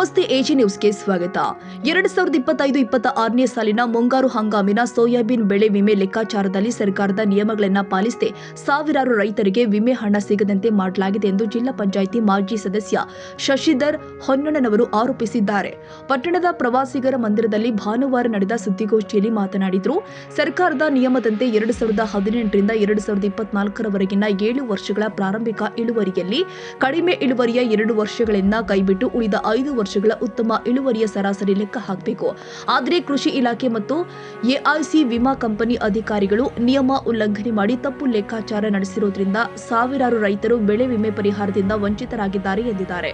ನಮಸ್ತೆ ಎಜಿ ನ್ಯೂಸ್ಗೆ ಸ್ವಾಗತ. 2025-26ನೇ ಸಾಲಿನ ಮುಂಗಾರು ಹಂಗಾಮಿನ ಸೋಯಾಬೀನ್ ಬೆಳೆ ವಿಮೆ ಲೆಕ್ಕಾಚಾರದಲ್ಲಿ ಸರ್ಕಾರದ ನಿಯಮಗಳನ್ನು ಪಾಲಿಸದೆ ಸಾವಿರಾರು ರೈತರಿಗೆ ವಿಮೆ ಹಣ ಸಿಗದಂತೆ ಮಾಡಲಾಗಿದೆ ಎಂದು ಜಿಲ್ಲಾ ಪಂಚಾಯಿತಿ ಮಾಜಿ ಸದಸ್ಯ ಶಶಿಧರ್ ಹೊನ್ನಣ್ಣನವರು ಆರೋಪಿಸಿದ್ದಾರೆ. ಪಟ್ಟಣದ ಪ್ರವಾಸಿಗರ ಮಂದಿರದಲ್ಲಿ ಭಾನುವಾರ ನಡೆದ ಸುದ್ದಿಗೋಷ್ಠಿಯಲ್ಲಿ ಮಾತನಾಡಿದರು. ಸರ್ಕಾರದ ನಿಯಮದಂತೆ 2018ರಿಂದ 2024ರವರೆಗಿನ 7 ವರ್ಷಗಳ ಪ್ರಾರಂಭಿಕ ಇಳುವರಿಯಲ್ಲಿ ಕಡಿಮೆ ಇಳುವರಿಯ 2 ವರ್ಷಗಳಿಂದ ಕೈಬಿಟ್ಟು ಉಳಿದ 5 ವರ್ಷಗಳ ಉತ್ತಮ ಇಳುವರಿಯ ಸರಾಸರಿ ಲೆಕ್ಕ ಹಾಕಬೇಕು. ಆದರೆ ಕೃಷಿ ಇಲಾಖೆ ಮತ್ತು ಎಐಸಿ ವಿಮಾ ಕಂಪನಿ ಅಧಿಕಾರಿಗಳು ನಿಯಮ ಉಲ್ಲಂಘನೆ ಮಾಡಿ ತಪ್ಪು ಲೆಕ್ಕಾಚಾರ ನಡೆಸಿರುವುದರಿಂದ ಸಾವಿರಾರು ರೈತರು ಬೆಳೆ ವಿಮೆ ಪರಿಹಾರದಿಂದ ವಂಚಿತರಾಗಿದ್ದಾರೆ ಎಂದಿದ್ದಾರೆ.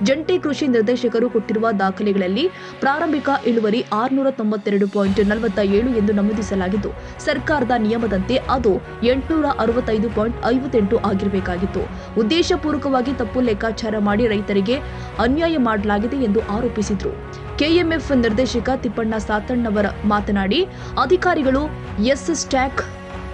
ಜಂಟಿ ಕೃಷಿ ನಿರ್ದೇಶಕರು ಕೊಟ್ಟಿರುವ ದಾಖಲೆಗಳಲ್ಲಿ ಪ್ರಾರಂಭಿಕ ಇಳುವರಿ 692.47 ಎಂದು ನಮೂದಿಸಲಾಗಿದ್ದು, ಸರ್ಕಾರದ ನಿಯಮದಂತೆ ಅದು 865.58 ಆಗಿರಬೇಕಾಗಿತ್ತು. ಉದ್ದೇಶಪೂರ್ವಕವಾಗಿ ತಪ್ಪು ಲೆಕ್ಕಾಚಾರ ಮಾಡಿ ರೈತರಿಗೆ ಅನ್ಯಾಯ ಮಾಡಲಾಗಿದೆ ಎಂದು ಆರೋಪಿಸಿದರು. ಕೆಎಂಎಫ್ ನಿರ್ದೇಶಕ ತಿಪ್ಪಣ್ಣ ಸಾತಣ್ಣವರ ಮಾತನಾಡಿ, ಅಧಿಕಾರಿಗಳು ಎಸ್-ಸ್ಟ್ಯಾಕ್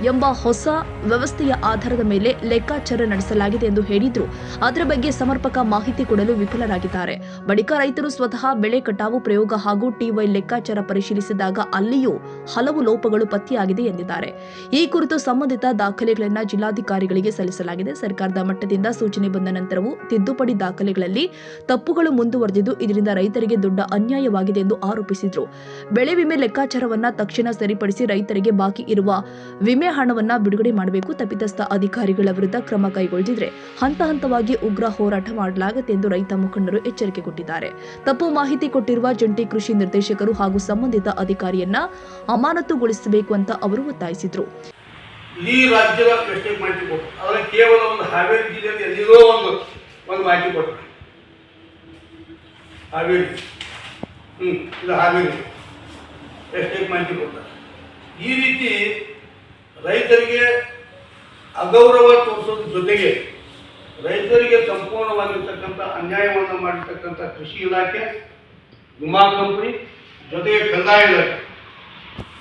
ಎಂಬ ಹೊಸ ವ್ಯವಸ್ಥೆಯ ಆಧಾರದ ಮೇಲೆ ಲೆಕ್ಕಾಚಾರ ನಡೆಸಲಾಗಿದೆ ಎಂದು ಹೇಳಿದ್ರು. ಅದರ ಬಗ್ಗೆ ಸಮರ್ಪಕ ಮಾಹಿತಿ ಕೊಡಲು ವಿಫಲರಾಗಿದ್ದಾರೆ. ಬಳಿಕ ರೈತರು ಸ್ವತಃ ಬೆಳೆ ಕಟಾವು ಪ್ರಯೋಗ ಹಾಗೂ ಟಿವೈ ಲೆಕ್ಕಾಚಾರ ಪರಿಶೀಲಿಸಿದಾಗ ಅಲ್ಲಿಯೂ ಹಲವು ಲೋಪಗಳು ಪತ್ತೆಯಾಗಿದೆ ಎಂದಿದ್ದಾರೆ. ಈ ಕುರಿತು ಸಂಬಂಧಿತ ದಾಖಲೆಗಳನ್ನು ಜಿಲ್ಲಾಧಿಕಾರಿಗಳಿಗೆ ಸಲ್ಲಿಸಲಾಗಿದೆ. ಸರ್ಕಾರದ ಮಟ್ಟದಿಂದ ಸೂಚನೆ ಬಂದ ನಂತರವೂ ತಿದ್ದುಪಡಿ ದಾಖಲೆಗಳಲ್ಲಿ ತಪ್ಪುಗಳು ಮುಂದುವರೆದಿದ್ದು, ಇದರಿಂದ ರೈತರಿಗೆ ದೊಡ್ಡ ಅನ್ಯಾಯವಾಗಿದೆ ಎಂದು ಆರೋಪಿಸಿದರು. ಬೆಳೆ ವಿಮೆ ಲೆಕ್ಕಾಚಾರವನ್ನ ತಕ್ಷಣ ಸರಿಪಡಿಸಿ ರೈತರಿಗೆ ಬಾಕಿ ಇರುವ ವಿಮೆ ಹಣವನ್ನ ಬಿಡುಗಡೆ ಮಾಡಬೇಕು. ತಪ್ಪಿತಸ್ಥ ಅಧಿಕಾರಿಗಳ ವಿರುದ್ಧ ಕ್ರಮ ಕೈಗೊಳ್ಳದಿದ್ರೆ ಹಂತ ಹಂತವಾಗಿ ಉಗ್ರ ಹೋರಾಟ ಮಾಡಲಾಗುತ್ತೆ ಎಂದು ರೈತ ಮುಖಂಡರು ಎಚ್ಚರಿಕೆ ಕೊಟ್ಟಿದ್ದಾರೆ. ತಪ್ಪು ಮಾಹಿತಿ ಕೊಟ್ಟಿರುವ ಜಂಟಿ ಕೃಷಿ ನಿರ್ದೇಶಕರು ಹಾಗೂ ಸಂಬಂಧಿತ ಅಧಿಕಾರಿಯನ್ನ ಅಮಾನತುಗೊಳಿಸಬೇಕು ಅಂತ ಅವರು ಒತ್ತಾಯಿಸಿದರು. ಇಡೀ ರಾಜ್ಯದ ಮಿಸ್ಟೇಕ್ ಮಾಹಿತಿ ಕೊಟ್ಟು ಅದರ ಕೇವಲ ಒಂದು ಹಾವೇರಿ ಜಿಲ್ಲೆಯಲ್ಲಿ ಎಲ್ಲಿರೋ ಒಂದು ಮಾಹಿತಿ ಕೊಟ್ಟರು. ಹಾವೇರಿ ಇದು ಹಾವೇರಿ ಮಿಸ್ಟೇಕ್ ಮಾಹಿತಿ ಕೊಡ್ತಾರೆ. ಈ ರೀತಿ ರೈತರಿಗೆ ಅಗೌರವ ತೋರಿಸೋದ್ರ ಜೊತೆಗೆ ರೈತರಿಗೆ ಸಂಪೂರ್ಣವಾಗಿರ್ತಕ್ಕಂಥ ಅನ್ಯಾಯವನ್ನು ಮಾಡಿರ್ತಕ್ಕಂಥ ಕೃಷಿ ಇಲಾಖೆ, ವಿಮಾ ಕಂಪನಿ ಜೊತೆಗೆ ಕಂದಾಯ ಇಲಾಖೆ,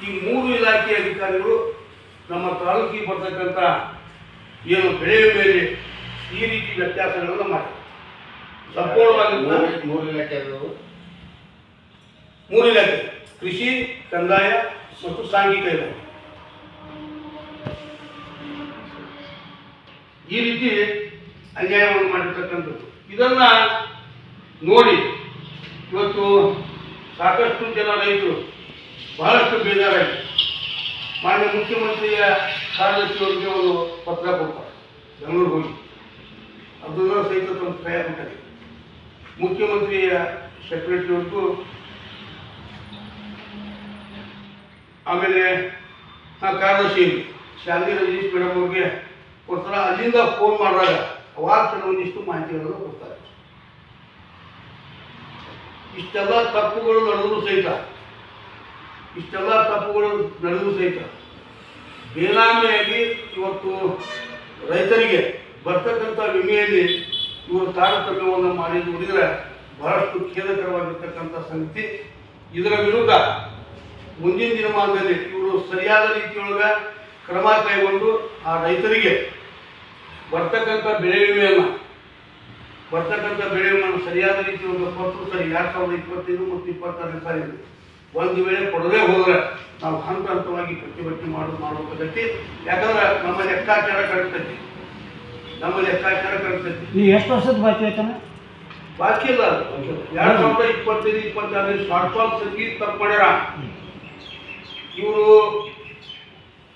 ಈ 3 ಇಲಾಖೆ ಅಧಿಕಾರಿಗಳು ನಮ್ಮ ತಾಲೂಕಿಗೆ ಬರ್ತಕ್ಕಂಥ ಏನು ಬೆಳೆ ಮೇಲೆ ಈ ರೀತಿ ವ್ಯತ್ಯಾಸಗಳನ್ನು ಮಾಡಿ ಸಂಪೂರ್ಣವಾಗಿ 3 ಇಲಾಖೆ ಕೃಷಿ, ಕಂದಾಯ ಮತ್ತು ಸಾಂಘಿಕ ಇಲಾಖೆ ಈ ರೀತಿ ಅನ್ಯಾಯವನ್ನು ಮಾಡಿರ್ತಕ್ಕಂಥದ್ದು. ಇದನ್ನ ನೋಡಿ ಇವತ್ತು ಸಾಕಷ್ಟು ಜನ ರೈತರು ಬಹಳಷ್ಟು ಬೇಜಾರಾಗಿ ಮಾನ್ಯ ಮುಖ್ಯಮಂತ್ರಿಯ ಕಾರ್ಯದರ್ಶಿಯವರಿಗೆ ಒಂದು ಪತ್ರ ಕೊಡ್ತಾರೆ. ಬೆಂಗಳೂರಿಗೆ ಹೋಗಿ ಅದನ್ನ ಸಹಿತ ಒಂದು ಕೈ ಕೊಟ್ಟಾರೆ. ಮುಖ್ಯಮಂತ್ರಿಯ ಸೆಕ್ರೆಟರಿವರೆಗೂ, ಆಮೇಲೆ ಕಾರ್ಯದರ್ಶಿ ಶಾಂತಿ ರಜನೀಶ್ ಮೇಡಮ್ ಅವ್ರಿಗೆ ಕೊಡ್ತಾರೆ. ಅಲ್ಲಿಂದ ಫೋನ್ ಮಾಡಿದಾಗ ಅವಾಗ ಕೆಲವೊಂದಿಷ್ಟು ಮಾಹಿತಿಗಳನ್ನು ಕೊಡ್ತಾರೆ. ಇಷ್ಟೆಲ್ಲ ತಪ್ಪುಗಳು ನಡೆದರೂ ಸಹಿತ ಬೇನಾಮಿಯಾಗಿ ಇವತ್ತು ರೈತರಿಗೆ ಬರ್ತಕ್ಕಂಥ ವಿಮೆಯಲ್ಲಿ ಇವರು ತಾರತಮ್ಯವನ್ನು ಮಾಡಿ ನೋಡಿದರೆ ಬಹಳಷ್ಟು ಖೇದಕರವಾಗಿರ್ತಕ್ಕಂಥ ಸಂಗತಿ. ಇದರ ವಿರುದ್ಧ ಮುಂದಿನ ದಿನಮಾನದಲ್ಲಿ ಇವರು ಸರಿಯಾದ ರೀತಿಯೊಳಗೆ ಕ್ರಮ ಕೈಗೊಂಡು ಆ ರೈತರಿಗೆ ಬರ್ತಕ್ಕಂಥ ಬೆಳೆ ವಿಮೆಯನ್ನು ಸರಿಯಾದ ರೀತಿಯೊಳಗೆ ಕೊಟ್ಟು ಸರಿ 2025 ಮತ್ತು 26ನೇ ಸಾಲಿನಲ್ಲಿ ಒಂದು ವೇಳೆ ಕೊಡದೇ ಹೋದರೆ ನಾವು ಹಂತ ಹಂತವಾಗಿ ಪ್ರತಿಭಟನೆ ಮಾಡಬೇಕಾಗತ್ತೆ. ಯಾಕಂದ್ರೆ ನಮ್ಮ ಲೆಕ್ಕಾಚಾರ ಕರೆಕ್ತೈತಿ. ಎಷ್ಟು ವರ್ಷದ ಬಾಕಿ ಆಯ್ತಾನೆ? ಬಾಕಿ ಇಲ್ಲ. 2025-26 ಶಾರ್ಟ್ ಫಾಲ್ ಸಂಗೀತ ತಪ್ಪು ಮಾಡ್ಯಾರ. ಇವರು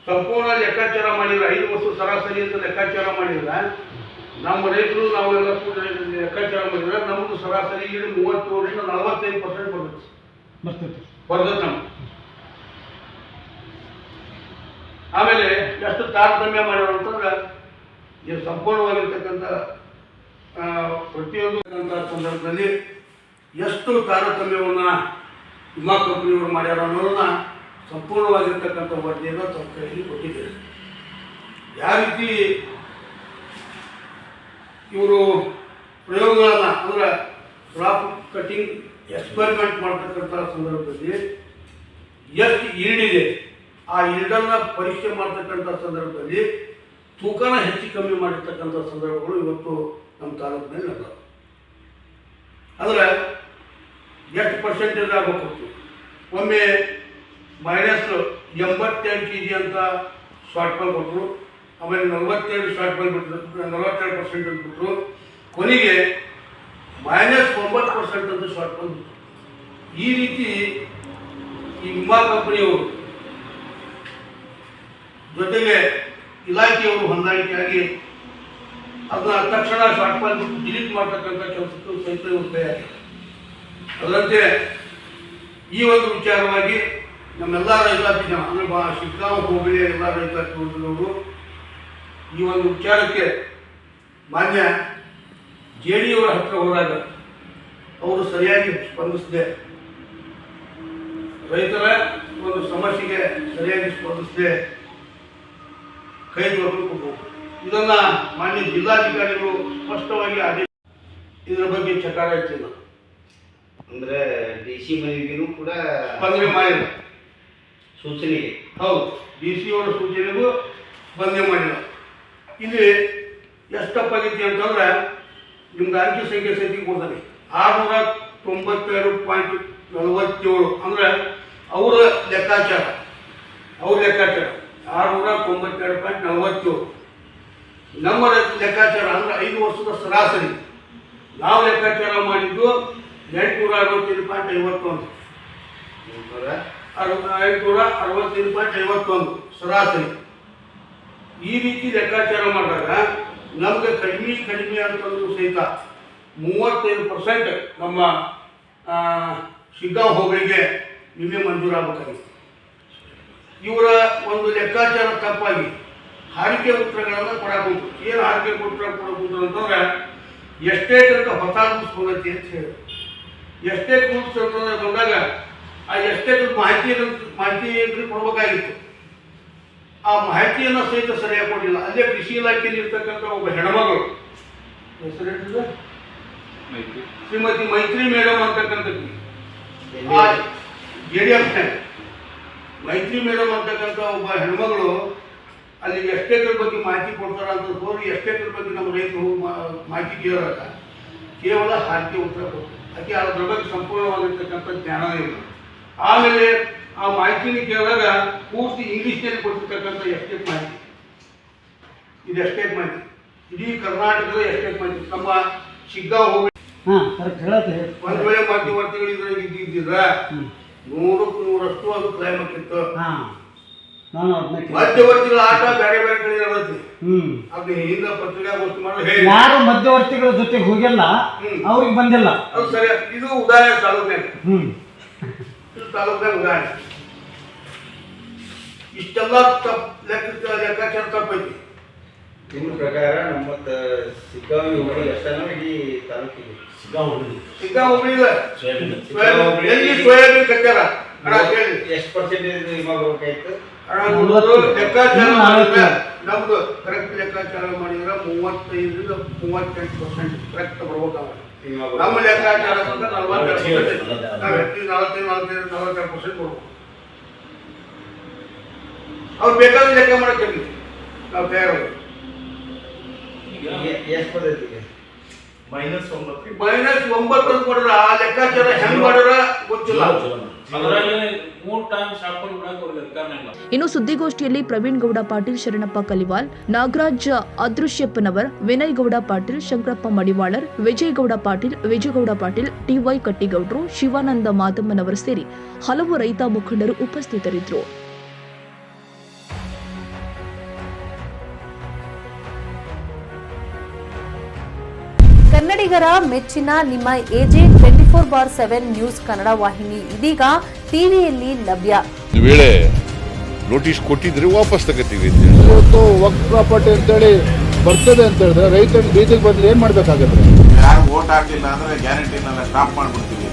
ಸಂಪೂರ್ಣ ಲೆಕ್ಕಾಚಾರ ಮಾಡಿದ್ರೆ 5 ವರ್ಷ ಸರಾಸರಿ ಅಂತ ಲೆಕ್ಕಾಚಾರ ಮಾಡಿದ್ರೆ ನಮ್ಮ ರೈತರು ನಾವೆಲ್ಲ ಲೆಕ್ಕಾಚಾರ ಮಾಡಿದ್ರೆ ನಮ್ಮದು ಸರಾಸರಿ 37ರಿಂದ 45% ಬರ್ತೈತೆ ನಮ್ಗೆ. ಆಮೇಲೆ ಎಷ್ಟು ತಾರತಮ್ಯ ಮಾಡ್ಯಾರ ಅಂತಂದ್ರೆ ಇದು ಸಂಪೂರ್ಣವಾಗಿರ್ತಕ್ಕಂಥ ಪ್ರತಿಯೊಂದು ಸಂದರ್ಭದಲ್ಲಿ ಎಷ್ಟು ತಾರತಮ್ಯವನ್ನು ವಿಮಾ ಕಂಪನಿಯವರು ಮಾಡ್ಯಾರ ಅನ್ನೋದನ್ನ ಸಂಪೂರ್ಣವಾಗಿರ್ತಕ್ಕಂಥ ವರದಿಯನ್ನು ತಮ್ಮ ಕೈಯಲ್ಲಿ ಕೊಟ್ಟಿದ್ದಾರೆ. ಯಾವ ರೀತಿ ಇವರು ಪ್ರಯೋಗಗಳನ್ನು ಅಂದರೆ ಕ್ರಾಪ್ ಕಟಿಂಗ್ ಎಕ್ಸ್ಪೆರಿಮೆಂಟ್ ಮಾಡ್ತಕ್ಕಂಥ ಸಂದರ್ಭದಲ್ಲಿ ಎಷ್ಟು ಈಲ್ಡಿದೆ ಆ ಈಲ್ಡನ್ನು ಪರೀಕ್ಷೆ ಮಾಡ್ತಕ್ಕಂಥ ಸಂದರ್ಭದಲ್ಲಿ ತೂಕನ ಹೆಚ್ಚು ಕಮ್ಮಿ ಮಾಡಿರ್ತಕ್ಕಂಥ ಸಂದರ್ಭಗಳು ಇವತ್ತು ನಮ್ಮ ತಾಲೂಕಿನಲ್ಲಿ ನಡೆದವು. ಅಂದರೆ ಎಷ್ಟು ಪರ್ಸೆಂಟೇಜ್ ಆಗಬೇಕು. ಒಮ್ಮೆ -82 kg ಅಂತ ಶಾರ್ಟ್ ಫಾಲ್ ಕೊಟ್ಟರು, ಆಮೇಲೆ 42 ಶಾರ್ಟ್ ಫಾಲ್ ಬಿಟ್ಟರು, 42% ಬಿಟ್ಟರು, ಕೊನೆಗೆ -9% ಅಂತ ಶಾರ್ಟ್ ಫಾಲ್ ಬಿಟ್ಟರು. ಈ ರೀತಿ ಈ ವಿಮಾ ಕಂಪನಿಯವರು ಜೊತೆಗೆ ಇಲಾಖೆಯವರು ಹೊಂದಾಣಿಕೆಯಾಗಿ ಅದನ್ನ ತಕ್ಷಣ ಶಾರ್ಟ್ ಫಾಲ್ ಬಿಟ್ಟು ಡಿಲೀಟ್ ಮಾಡ್ತಕ್ಕಂಥ ಕೆಲಸಕ್ಕೂ ಸಹಿತ ತಯಾರಿ. ಅದರಂತೆ ಈ ಒಂದು ವಿಚಾರವಾಗಿ ನಮ್ಮೆಲ್ಲ ರೈತಾಪಿ ಜನ ಅಂದರೆ ಶಿಗ್ಗಾಂವ್ ಹೋಬಳಿಯ ಎಲ್ಲ ರೈತಾಪಿ ವರ್ಗದವರು ಈ ಒಂದು ವಿಚಾರಕ್ಕೆ ಮಾನ್ಯ JD ಅವರ ಹತ್ರ ಹೋದಾಗ ಅವರು ಸರಿಯಾಗಿ ಸ್ಪಂದಿಸದೆ, ರೈತರ ಒಂದು ಸಮಸ್ಯೆಗೆ ಸರಿಯಾಗಿ ಸ್ಪಂದಿಸದೆ ಕೈ ತೊಗೊಂಡು ಇದನ್ನ ಮಾನ್ಯ ಜಿಲ್ಲಾಧಿಕಾರಿಗಳು ಸ್ಪಷ್ಟವಾಗಿ ಇದರ ಬಗ್ಗೆ ಚಕಾರ ಇಟ್ಟಿಲ್ಲ, ಅಂದ್ರೆ DC ಮನೆಗೂ ಕೂಡ ಸ್ಪಂದನೆ ಮಾಡಿಲ್ಲ. ಸೂಚನೆಗೆ ಹೌದು, DC ಅವರ ಸೂಚನೆಗೂ ಸ್ಪಂದನೆ ಮಾಡಿಲ್ಲ. ಇಲ್ಲಿ ಎಷ್ಟು ತಪ್ಪಾಗೈತಿ ಅಂತಂದ್ರೆ ನಿಮ್ಗೆ ಅಂಕಿ ಸಂಖ್ಯೆ ಸಹಿತ ಕೊಡ್ತಾನೆ 692.47 ಅಂದ್ರೆ ಅವರ ಲೆಕ್ಕಾಚಾರ 692.47. ನಮ್ಮ ಲೆಕ್ಕಾಚಾರ ಅಂದ್ರೆ 5 ವರ್ಷದ ಸರಾಸರಿ ನಾವು ಲೆಕ್ಕಾಚಾರ ಮಾಡಿದ್ದು 865.51 865.51 ಸರಾಸರಿ. ಈ ರೀತಿ ಲೆಕ್ಕಾಚಾರ ಮಾಡಿದಾಗ ನಮ್ಗೆ ಕಡಿಮೆ ಅಂತಂದ್ರೂ ಸಹಿತ 35% ನಮ್ಮ ಶಿಗ್ಗಾಂವ್ ಹೋಬಳಿಗೆ ವಿಮೆ ಮಂಜೂರಾಗಬೇಕಾಗಿತ್ತು. ಇವರ ಒಂದು ಲೆಕ್ಕಾಚಾರ ತಪ್ಪಾಗಿ ಹಾರಿಕೆ ಉತ್ತರಗಳನ್ನು ಕೊಡಬಹುದು. ಏನು ಹಾರಿಕೆ ಉತ್ತರ ಕೊಡಬಹುದು ಅಂತಂದ್ರೆ ಎಸ್ಟೇಟ್ ಅಂತ ಹೊಸ ರೂಲ್ಸ್ ಹೋಗತ್ತೆ ಅಂತ ಹೇಳಿ, ಎಸ್ಟೇಟ್ ರೂಲ್ಸ್ ಅಂತಂದ್ರೆ ಬಂದಾಗ ಆ ಎಸ್ಟೇಟ್ ಮಾಹಿತಿ ಕೊಡಬೇಕಾಗಿತ್ತು. ಆ ಮಾಹಿತಿಯನ್ನು ಸಹಿತ ಸರಿಯಾಗಿ ಕೊಡಲಿಲ್ಲ. ಅಲ್ಲೇ ಕೃಷಿ ಇಲಾಖೆಯಲ್ಲಿ ಇರ್ತಕ್ಕಂಥ ಒಬ್ಬ ಹೆಣ್ಮಗಳು, ಹೆಸರೇನಿದೆ, ಶ್ರೀಮತಿ ಮೈತ್ರಿ ಮೇಡಮ್ ಅಂತಕ್ಕಂಥದ್ದು, JDF ಮೈತ್ರಿ ಮೇಡಮ್ ಅಂತಕ್ಕಂಥ ಒಬ್ಬ ಹೆಣ್ಮಗಳು ಅಲ್ಲಿ ಎಸ್ಟೇಟ್ರ ಬಗ್ಗೆ ಮಾಹಿತಿ ಕೊಡ್ತಾರ ಅಂತ ಹೋಗಿ ಎಸ್ಟೇಟ್ರ ಬಗ್ಗೆ ನಮ್ಮ ರೈತರು ಮಾಹಿತಿ ಕೇಳಿದಾಗ ಕೇವಲ ಹಾರಿಕೆ ಉತ್ತರ ಕೊಡ್ತಾರೆ. ಅದಕ್ಕೆ ಅದ್ರ ಬಗ್ಗೆ ಸಂಪೂರ್ಣವಾಗಿರ್ತಕ್ಕಂಥ ಜ್ಞಾನವೇ ಇಲ್ಲ. ಆಮೇಲೆ ಆ ಮಾಹಿತಿನ ಕೇಳಿದಾಗ ಪೂರ್ತಿ ಇಂಗ್ಲೀಷ್ನಲ್ಲಿ ಕೊಟ್ಟಿರ್ತಕ್ಕಂಥ ಎಸ್ಟೇಟ್ ಮಾಹಿತಿ, ಇದು ಎಸ್ಟೇಟ್ ಮಾಹಿತಿ, ಇಡೀ ಕರ್ನಾಟಕದ ಎಸ್ಟೇಟ್ ಮಾಹಿತಿ. ನಮ್ಮ ಶಿಗ್ಗಾಂವ್ ಹೋಗಿ ಒಂದು ವೇಳೆ ಮಧ್ಯವರ್ತಿಗಳು ಇದ್ರಾಗ ಇದ್ದಿದ್ರ 100% ಅದು ಕ್ಲೈಮ್ ಆಗ್ತಿತ್ತು. ಮಧ್ಯವರ್ತಿಗಳ ಆಟ ಬೇರೆ ಬೇರೆ ಕಡೆ ಇರತ್ತೆ. ಅದು ಹಿಂದ ಪತ್ರಿಕಾಗೋಷ್ಠಿ ಮಾಡಿ ಯಾರು ಮಧ್ಯವರ್ತಿಗಳ ಜೊತೆ ಹೋಗಿಲ್ಲ ಅವ್ರಿಗೆ ಬಂದಿಲ್ಲ. ಅದು ಸರಿ. ಇದು ಉದಾಹರಣೆ ತಾಲೂಕಿನಾಗ, ಉದಾಹರಣೆ ಇಷ್ಟೆಲ್ಲ ಲೆಕ್ಕಾಚಾರ ತಪ್ಪೈತಿ. ನಿಮ್ಮ ಪ್ರಕಾರ ನಮ್ಮ ಶಿಗ್ಗಾಂವ್ ಹೋಬಳಿ ಅಷ್ಟೇನೋ ಇಡೀ ತಾಲೂಕಿಗೆ? ಶಿಗ್ಗಾಂವ್ ಹೋಬಳಿ ಎಲ್ಲಿ ಸೋಯಾಬೀನ್ ಕಟ್ಟಾರ ಎಷ್ಟು ಪರ್ಸೆಂಟೇಜ್ ವಿಮಾ ಬರ್ಬೇಕಾಯ್ತು? ಲೆಕ್ಕಾಚಾರ ನಮ್ದು ಕರೆಕ್ಟ್ ಲೆಕ್ಕಾಚಾರ ಮಾಡಿದ್ರೆ 35-38% ಕರೆಕ್ಟ್ ಬರ್ಬೇಕಾಗ. ನಮ್ಮ ಲೆಕ್ಕಾಚಾರ 42% ಬರ್ಬೇಕು. ಅವ್ರು ಬೇಕಾದ್ರೆ ಲೆಕ್ಕ ಮಾಡಕ್ಕೆ ನಾವು ತಯಾರಾಗ ಎಷ್ಟು ಪದ್ಧತಿಗೆ -9 ಕೊಡ್ರ ಆ ಲೆಕ್ಕಾಚಾರ ಹೆಂಗ್ ಮಾಡ್ರ ಗೊತ್ತಿಲ್ಲ. ಇನ್ನು ಸುದ್ದಿಗೋಷ್ಠಿಯಲ್ಲಿ ಪ್ರವೀಣ್ ಗೌಡ ಪಾಟೀಲ್, ಶರಣಪ್ಪ ಕಲಿವಾಲ್, ನಾಗರಾಜ್ ಅದೃಶ್ಯಪ್ಪನವರ್, ವಿನಯ್ ಗೌಡ ಪಾಟೀಲ್, ಶಂಕರಪ್ಪ ಮಡಿವಾಳರ್, ವಿಜಯಗೌಡ ಪಾಟೀಲ್, ವಿಜಯಗೌಡ ಪಾಟೀಲ್, TY ಕಟ್ಟಿಗೌಡ್ರು, ಶಿವಾನಂದ ಮಾದಮ್ಮನವರ್ ಸೇರಿ ಹಲವು ರೈತ ಮುಖಂಡರು ಉಪಸ್ಥಿತರಿದ್ದರು. ಕನ್ನಡಿಗರ ಮೆಚ್ಚಿನ ನಿಮ್ಮ AJ 24/7 ನ್ಯೂಸ್ ಕನ್ನಡ ವಾಹಿನಿ ಇದೀಗ ಟಿವಿಯಲ್ಲಿ ಲಭ್ಯ. ಒಂದು ವೇಳೆ ನೋಟಿಸ್ ಕೊಟ್ಟಿದ್ರೆ ವಾಪಸ್ ತಗೋತೀವಿ. ಇವತ್ತು ವಕ್ಫ್ ಪ್ರಾಪರ್ಟಿ ಅಂತೇಳಿ ಬರ್ತದೆ ಅಂತ ಹೇಳಿದ್ರೆ ರೈತರು ಬೀದಿಗೆ ಬಂದ್ರೆ ಏನ್ ಮಾಡ್ಬೇಕಾಗತ್ತೆ? ಯಾರು ವೋಟ್ ಹಾಕಲಿಲ್ಲ ಅಂದ್ರೆ ಗ್ಯಾರಂಟಿನೆಲ್ಲ ಸ್ಟಾಪ್ ಮಾಡ್ಬಿಡ್ತೀವಿ.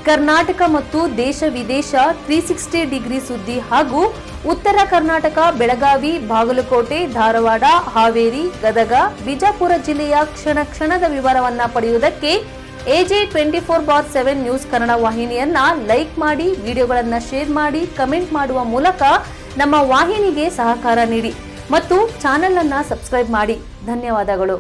ಕರ್ನಾಟಕ ಮತ್ತು ದೇಶ ವಿದೇಶ 360 ಡಿಗ್ರಿ ಸುದ್ದಿ ಹಾಗೂ ಉತ್ತರ ಕರ್ನಾಟಕ, ಬೆಳಗಾವಿ, ಬಾಗಲಕೋಟೆ, ಧಾರವಾಡ, ಹಾವೇರಿ, ಗದಗ, ಬಿಜಾಪುರ ಜಿಲ್ಲೆಯ ಕ್ಷಣ ಕ್ಷಣದ ವಿವರವನ್ನ ಪಡೆಯುವುದಕ್ಕೆ AJ 24/7 ನ್ಯೂಸ್ ಕನ್ನಡ ವಾಹಿನಿಯನ್ನ ಲೈಕ್ ಮಾಡಿ, ವಿಡಿಯೋಗಳನ್ನ ಶೇರ್ ಮಾಡಿ, ಕಮೆಂಟ್ ಮಾಡುವ ಮೂಲಕ ನಮ್ಮ ವಾಹಿನಿಗೆ ಸಹಕಾರ ನೀಡಿ ಮತ್ತು ಚಾನೆಲ್ ಅನ್ನ ಸಬ್ಸ್ಕ್ರೈಬ್ ಮಾಡಿ. ಧನ್ಯವಾದಗಳು.